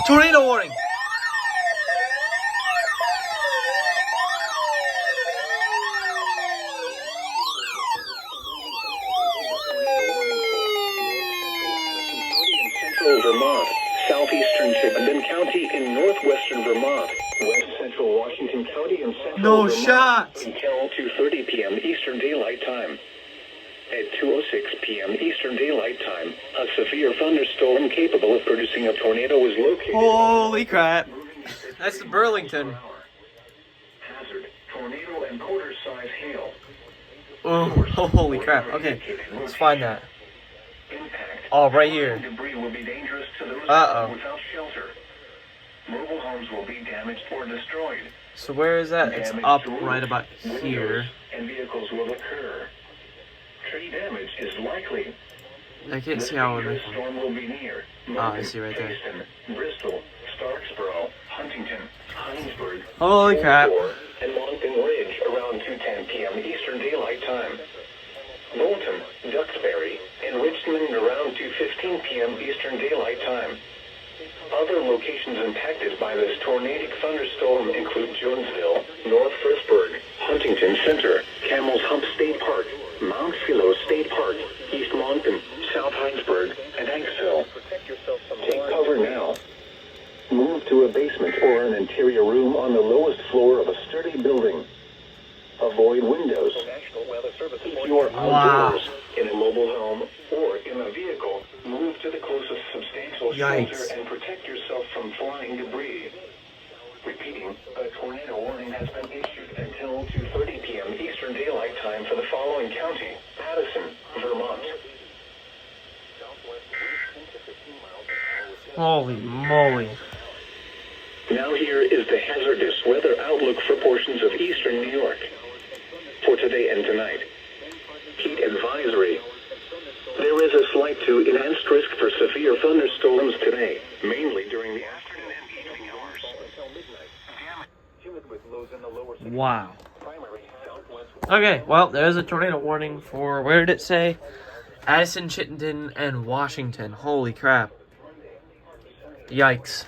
Tornado warning! Central Vermont, southeastern Chittenden County in northwestern Vermont, west central Washington County and central No Vermont shot! until 2:30 p.m. Eastern Daylight Time. At 2:06 p.m. Eastern Daylight Time, a severe thunderstorm capable of producing a tornado was located. Holy crap! That's the Burlington. Hazard, tornado and quarter-size hail. Oh, holy crap. Okay, let's find that. Impact. Oh, right here. Debris will be dangerous to those Uh-oh. without shelter. Mobile homes will be damaged or destroyed. So where is that? It's up right about here. And vehicles will occur. Tree damage is likely. I can't see how The it storm will be near. Ah, I see right there. Addison, Bristol, Starksboro, Huntington, Hinesburg, Holy crap. and Moncton Ridge around 2:10 p.m. Eastern Daylight Time. Bolton, Duxbury, and Richmond around 2:15 p.m. Eastern Daylight Time. Other locations impacted by this tornadic thunderstorm include Jonesville, North Fitchburg, Huntington Center, Camel's Hump State Park, Mount Philo State Park, East Moncton, South Hinesburg, and Hanksville. Take cover now. Move to a basement or an interior room on the lowest floor of a sturdy building. Avoid windows. If you are outdoors, in a mobile home, or in a vehicle, move to the closest substantial shelter and protect yourself from flying debris. Repeating, a tornado warning has been issued until 2:30 p.m. Eastern Daylight Time for the following county: Addison, Vermont. Holy moly. Now here is the hazardous weather outlook for portions of eastern New York. For today and tonight, heat advisory. There is a slight to enhanced risk for severe thunderstorms today, mainly during the afternoon and evening hours. Wow. Okay, well, there's a tornado warning for, where did it say? Addison, Chittenden, and Washington. Holy crap. Yikes.